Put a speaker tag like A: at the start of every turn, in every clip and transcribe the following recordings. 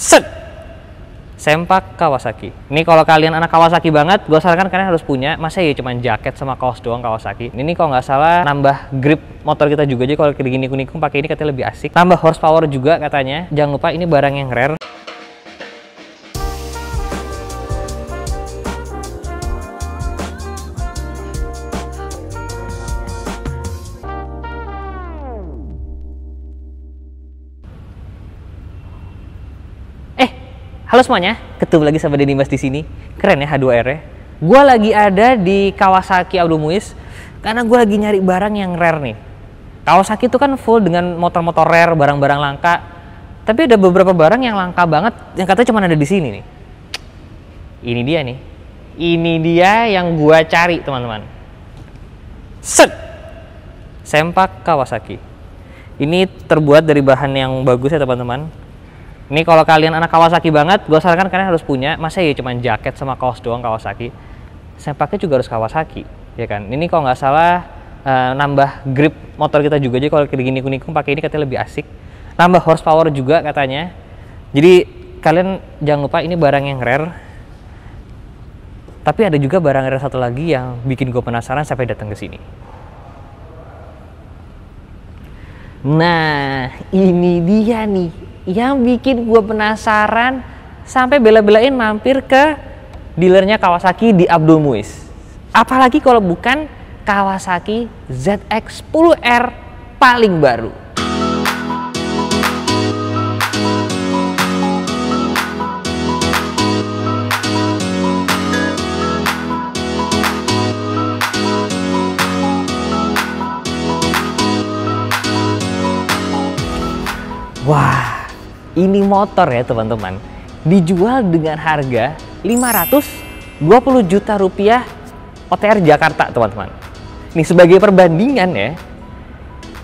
A: Set! Sempak Kawasaki. Ini kalau kalian anak Kawasaki banget, gue sarankan kalian harus punya. Masa ya cuman jaket sama kaos doang Kawasaki. Ini kalau nggak salah nambah grip motor kita juga, jadi kalau kayak gini kuning pakai ini katanya lebih asik. Nambah horsepower juga katanya. Jangan lupa ini barang yang rare. Halo semuanya, ketemu lagi sama Denny Mas di sini. Keren ya H2R-nya. Gue lagi ada di Kawasaki Audomuis karena gue lagi nyari barang yang rare nih. Kawasaki itu kan full dengan motor-motor rare, barang-barang langka. Tapi ada beberapa barang yang langka banget yang katanya cuma ada di sini nih. Ini dia nih. Ini dia yang gue cari, teman-teman. Set! Sempak Kawasaki. Ini terbuat dari bahan yang bagus ya, teman-teman. Ini kalau kalian anak Kawasaki banget, gue sarankan kalian harus punya. Masa ya cuman jaket sama kaos doang Kawasaki. Sempaknya juga harus Kawasaki, ya kan? Ini kalau nggak salah nambah grip motor kita juga. Jadi kalau kayak gini kuning pakai ini katanya lebih asik. Nambah horsepower juga katanya. Jadi kalian jangan lupa ini barang yang rare. Tapi ada juga barang rare satu lagi yang bikin gue penasaran sampai datang ke sini. Nah, ini dia nih yang bikin gue penasaran sampai bela-belain mampir ke dealernya Kawasaki di Audomuis. Apalagi kalau bukan Kawasaki ZX-10R paling baru. Wah, ini motor ya teman-teman, dijual dengan harga 520 juta rupiah OTR Jakarta, teman-teman. Nih sebagai perbandingan ya,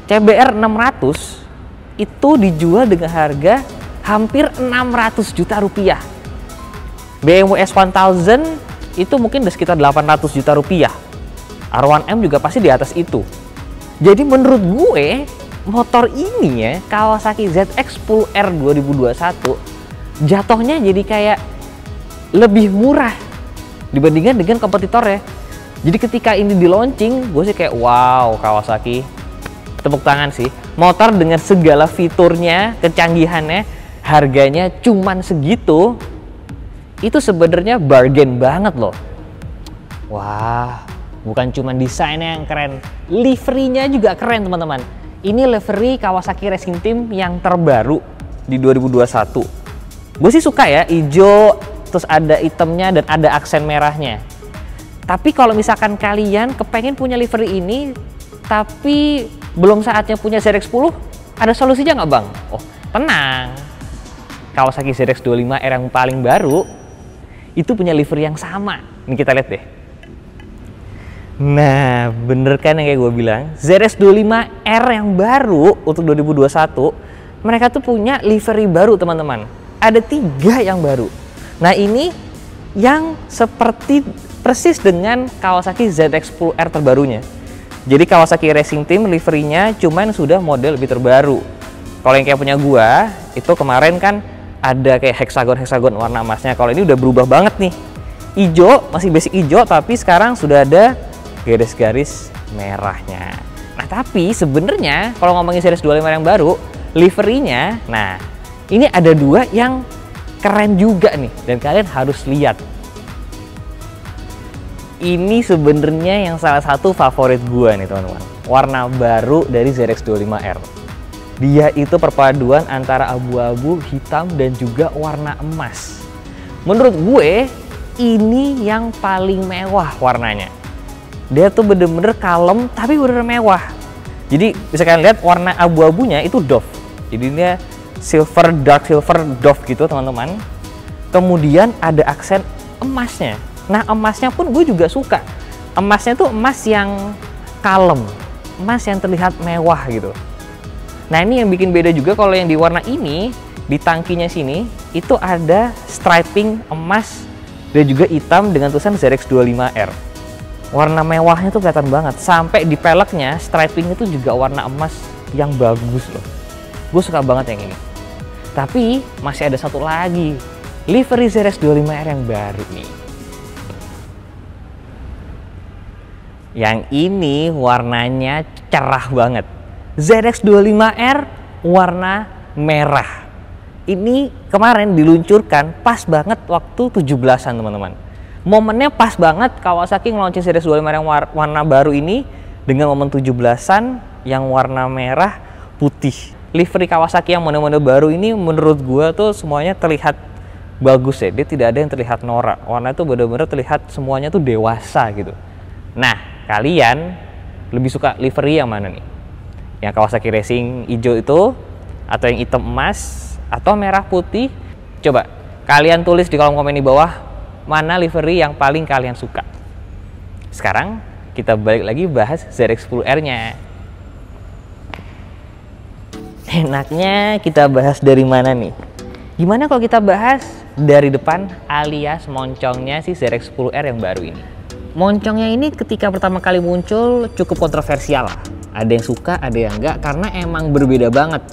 A: CBR 600 itu dijual dengan harga hampir 600 juta rupiah. BMW S1000 itu mungkin udah sekitar 800 juta rupiah. R1M juga pasti di atas itu. Jadi menurut gue motor ini ya, Kawasaki ZX-10R 2021 jatuhnya jadi kayak lebih murah dibandingkan dengan kompetitornya. Jadi ketika ini di launching, gue sih kayak wow, Kawasaki tepuk tangan sih. Motor dengan segala fiturnya, kecanggihannya, harganya cuman segitu, itu sebenarnya bargain banget loh. Wah, bukan cuman desainnya yang keren, liverynya juga keren teman-teman. Ini livery Kawasaki Racing Team yang terbaru di 2021. Gue sih suka ya, hijau, terus ada hitamnya dan ada aksen merahnya. Tapi kalau misalkan kalian kepengen punya livery ini, tapi belum saatnya punya ZX-10, ada solusinya nggak bang? Oh, tenang. Kawasaki ZX-25R yang paling baru, itu punya livery yang sama. Ini kita lihat deh. Nah, bener kan yang kayak gue bilang, ZX-25R yang baru untuk 2021, mereka tuh punya livery baru teman-teman. Ada 3 yang baru. Nah ini yang seperti persis dengan Kawasaki ZX-10R terbarunya. Jadi Kawasaki Racing Team liverynya cuman sudah model lebih terbaru. Kalau yang kayak punya gua, itu kemarin kan ada kayak heksagon warna emasnya. Kalau ini udah berubah banget nih. Ijo, masih basic hijau, tapi sekarang sudah ada garis-garis merahnya. Nah tapi sebenarnya kalau ngomongin series 25 yang baru, liverynya, nah ini ada 2 yang keren juga nih dan kalian harus lihat. Ini sebenarnya yang salah satu favorit gua nih teman-teman. Warna baru dari ZX-25R. Dia itu perpaduan antara abu-abu, hitam dan juga warna emas. Menurut gue ini yang paling mewah warnanya. Dia tuh bener-bener kalem tapi bener-bener mewah. Jadi bisa kalian lihat warna abu-abunya itu doff. Jadi dia silver, dark silver doff gitu teman-teman. Kemudian ada aksen emasnya. Nah emasnya pun gue juga suka. Emasnya tuh emas yang kalem, emas yang terlihat mewah gitu. Nah ini yang bikin beda juga kalau yang di warna ini, di tangkinya sini itu ada striping emas dan juga hitam dengan tulisan ZX-25R. Warna mewahnya tuh kelihatan banget, sampai di peleknya striping itu juga warna emas yang bagus loh. Gue suka banget yang ini. Tapi masih ada satu lagi, livery ZX25R yang baru nih. Yang ini warnanya cerah banget. ZX25R warna merah. Ini kemarin diluncurkan pas banget waktu 17-an teman-teman. Momennya pas banget Kawasaki nge-launching ZX25R yang warna baru ini dengan momen 17-an yang warna merah putih. Livery Kawasaki yang mode-mode baru ini menurut gua tuh semuanya terlihat bagus ya. Dia tidak ada yang terlihat norak. Warna itu benar-benar terlihat semuanya tuh dewasa gitu. Nah, kalian lebih suka livery yang mana nih? Yang Kawasaki Racing hijau itu, atau yang hitam emas, atau merah putih? Coba kalian tulis di kolom komen di bawah mana livery yang paling kalian suka. Sekarang kita balik lagi bahas ZX10R-nya. Enaknya kita bahas dari mana nih? Gimana kalau kita bahas dari depan alias moncongnya si ZX10R yang baru ini? Moncongnya ini ketika pertama kali muncul cukup kontroversial lah. Ada yang suka, ada yang enggak, karena emang berbeda banget.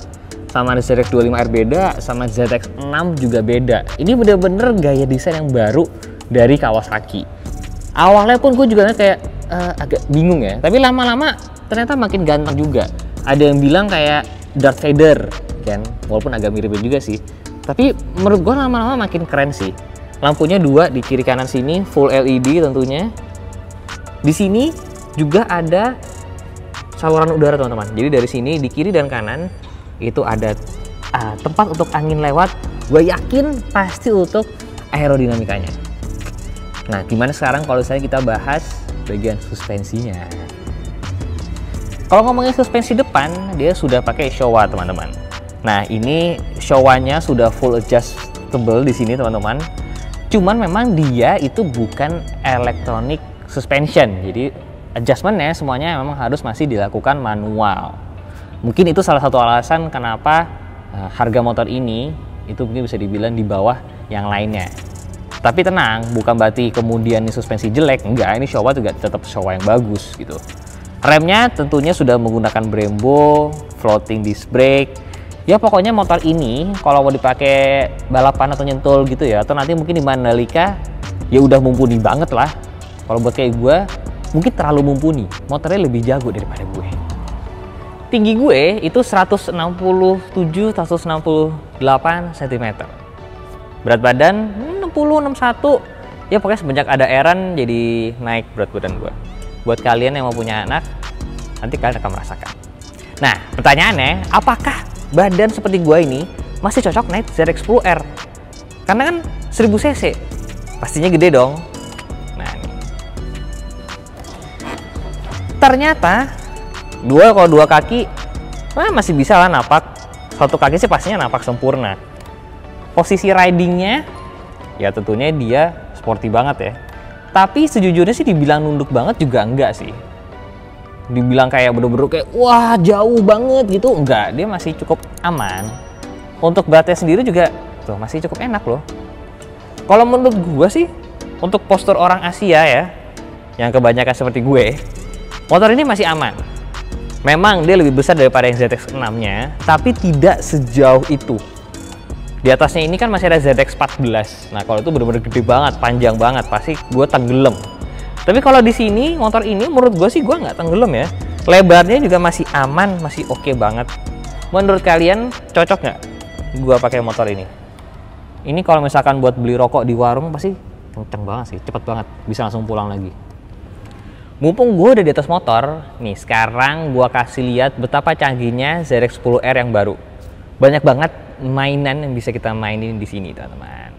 A: Sama ZX25R beda, sama ZX6 juga beda. Ini bener-bener gaya desain yang baru dari Kawasaki. Awalnya pun gue juga kayak agak bingung ya, tapi lama-lama ternyata makin ganteng juga. Ada yang bilang kayak Darth Vader kan, walaupun agak mirip juga sih. Tapi menurut gue lama-lama makin keren sih. Lampunya dua di kiri kanan sini, full LED tentunya. Di sini juga ada saluran udara teman-teman. Jadi dari sini di kiri dan kanan itu ada tempat untuk angin lewat. Gue yakin pasti untuk aerodinamikanya. Nah, gimana sekarang kalau misalnya kita bahas bagian suspensinya? Kalau ngomongin suspensi depan, dia sudah pakai Showa teman-teman. Nah, ini Showanya sudah full adjustable di sini teman-teman. Cuman memang dia itu bukan electronic suspension. Jadi adjustmentnya semuanya memang harus masih dilakukan manual. Mungkin itu salah satu alasan kenapa harga motor ini itu mungkin bisa dibilang di bawah yang lainnya. Tapi tenang, bukan berarti kemudian ini suspensi jelek. Enggak, ini Showa juga tetap Showa yang bagus gitu. Remnya tentunya sudah menggunakan Brembo, floating disc brake. Ya pokoknya motor ini kalau mau dipakai balapan atau nyentul gitu ya, atau nanti mungkin di Mandalika, ya udah mumpuni banget lah. Kalau buat kayak gue, mungkin terlalu mumpuni. Motornya lebih jago daripada gue. Tinggi gue itu 167-168 cm. Berat badan 60-61. Ya pokoknya semenjak ada Eran jadi naik berat badan gue. Buat kalian yang mau punya anak, nanti kalian akan merasakan. Nah, pertanyaannya, apakah badan seperti gua ini masih cocok naik ZX10R? Karena kan 1000 cc, pastinya gede dong. Nah, ini. Ternyata, kalau dua kaki, masih bisa lah napak. Satu kaki sih pastinya napak sempurna. Posisi ridingnya, ya tentunya dia sporty banget ya. Tapi sejujurnya sih dibilang nunduk banget juga enggak sih. Dibilang kayak bener-bener kayak wah jauh banget gitu, enggak. Dia masih cukup aman. Untuk beratnya sendiri juga tuh masih cukup enak loh. Kalau menurut gue sih, untuk postur orang Asia ya, yang kebanyakan seperti gue, motor ini masih aman. Memang dia lebih besar daripada yang ZX6-nya, tapi tidak sejauh itu. Di atasnya ini kan masih ada ZX14. Nah, kalau itu bener-bener gede banget, panjang banget, pasti gue tenggelam. Tapi kalau di sini, motor ini menurut gue sih gue nggak tenggelam ya. Lebarnya juga masih aman, masih oke banget. Menurut kalian cocok nggak gue pakai motor ini? Ini kalau misalkan buat beli rokok di warung pasti kenceng banget sih, cepet banget, bisa langsung pulang lagi. Mumpung gue udah di atas motor, nih sekarang gue kasih lihat betapa canggihnya ZX10R yang baru. Banyak banget mainan yang bisa kita mainin di sini teman-teman.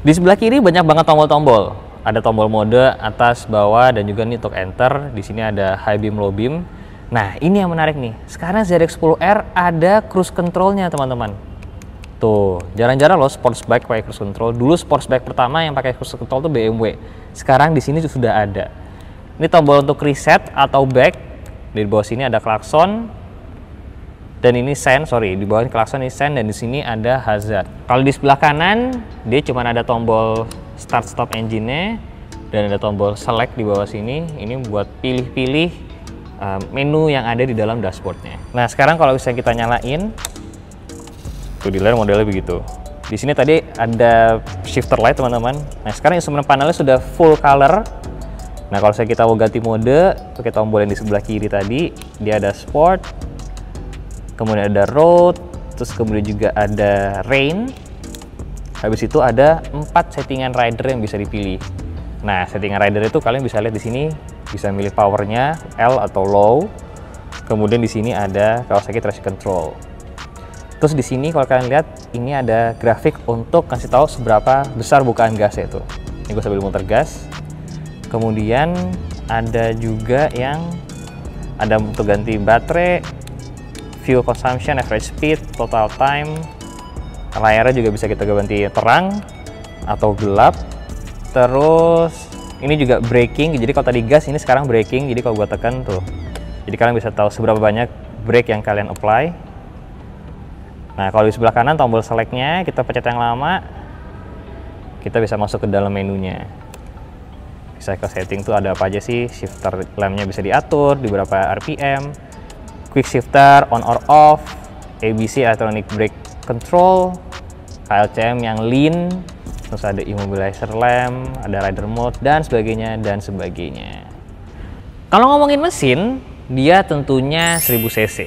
A: Di sebelah kiri banyak banget tombol-tombol. Ada tombol mode atas, bawah, dan juga nih untuk enter. Di sini ada high beam, low beam. Nah ini yang menarik nih. Sekarang ZX10R ada cruise controlnya teman-teman. Tuh, jarang-jarang loh sports bike pakai cruise control. Dulu sports bike pertama yang pakai cruise control tuh BMW. Sekarang di sini sudah ada. Ini tombol untuk reset atau back. Di bawah sini ada klakson. Dan ini sen, di bawah klakson ini sen, dan di sini ada hazard. Kalau di sebelah kanan, dia cuma ada tombol start stop engine-nya, dan ada tombol select di bawah sini. Ini buat pilih-pilih menu yang ada di dalam dashboardnya. Nah sekarang kalau misalnya kita nyalain, Tuh di layar modelnya begitu. Di sini tadi ada shifter light teman-teman. Nah sekarang instrumen panelnya sudah full color. Nah kalau kita mau ganti mode, pakai tombol yang di sebelah kiri tadi, dia ada sport, kemudian ada road, terus kemudian juga ada rain. Habis itu ada 4 settingan rider yang bisa dipilih. Nah settingan rider itu kalian bisa lihat di sini, bisa milih powernya L atau low. Kemudian di sini ada Kawasaki Traction Control. Terus di sini kalau kalian lihat ini ada grafik untuk kasih tahu seberapa besar bukaan gasnya itu. Ini gue sambil muter gas. Kemudian ada juga yang ada untuk ganti baterai, fuel consumption, average speed, total time. Layarnya juga bisa kita ganti terang atau gelap. Terus ini juga braking. Jadi kalau tadi gas, ini sekarang braking. Jadi kalau gua tekan tuh, jadi kalian bisa tahu seberapa banyak brake yang kalian apply. Nah kalau di sebelah kanan tombol selectnya, kita pencet yang lama, kita bisa masuk ke dalam menunya. Bisa ke setting tuh ada apa aja sih, shifter lampnya bisa diatur di berapa RPM, quick shifter on or off, ABC electronic brake control, KLCM yang lean, terus ada immobilizer lamp, ada rider mode dan sebagainya dan sebagainya. Kalau ngomongin mesin, dia tentunya 1000 cc,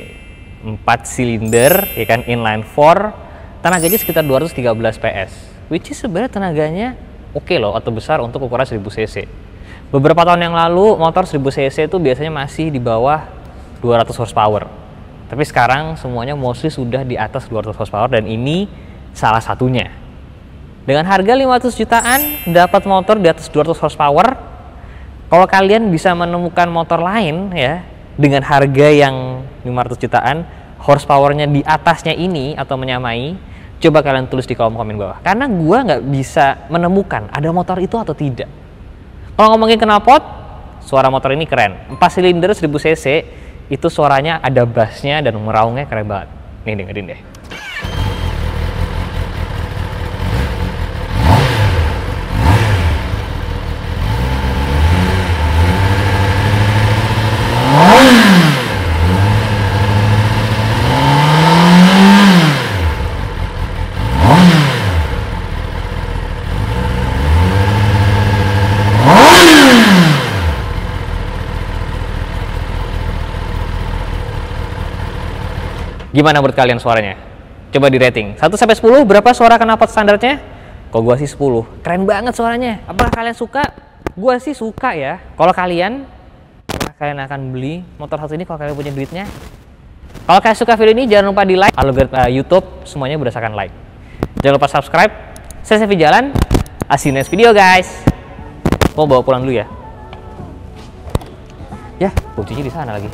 A: 4 silinder, ya kan, inline 4, tenaganya sekitar 213 PS, which is sebenarnya tenaganya oke loh, atau besar untuk ukuran 1000 cc. Beberapa tahun yang lalu motor 1000 cc itu biasanya masih di bawah 200 horsepower. Tapi sekarang semuanya mostly sudah di atas 200 horsepower dan ini salah satunya. Dengan harga 500 jutaan dapat motor di atas 200 horsepower. Kalau kalian bisa menemukan motor lain ya dengan harga yang 500 jutaan, horsepowernya di atasnya ini atau menyamai, coba kalian tulis di kolom komen bawah. Karena gua nggak bisa menemukan ada motor itu atau tidak. Kalau ngomongin knalpot, suara motor ini keren. 4 silinder 1000 cc itu suaranya ada bassnya dan meraungnya keren banget. Nih dengerin deh. Gimana menurut kalian suaranya? Coba di rating 1 sampai 10 berapa suara knalpot standarnya? Kalau gua sih 10. Keren banget suaranya. Apakah kalian suka? Gua sih suka ya. Kalau kalian akan beli motor satu ini kalau kalian punya duitnya. Kalau kalian suka video ini jangan lupa di like. Algoritma YouTube semuanya berdasarkan like. Jangan lupa subscribe. Saya Sevi Jalan. See you next video guys. Mau bawa pulang dulu ya. Ya, kuncinya di sana lagi.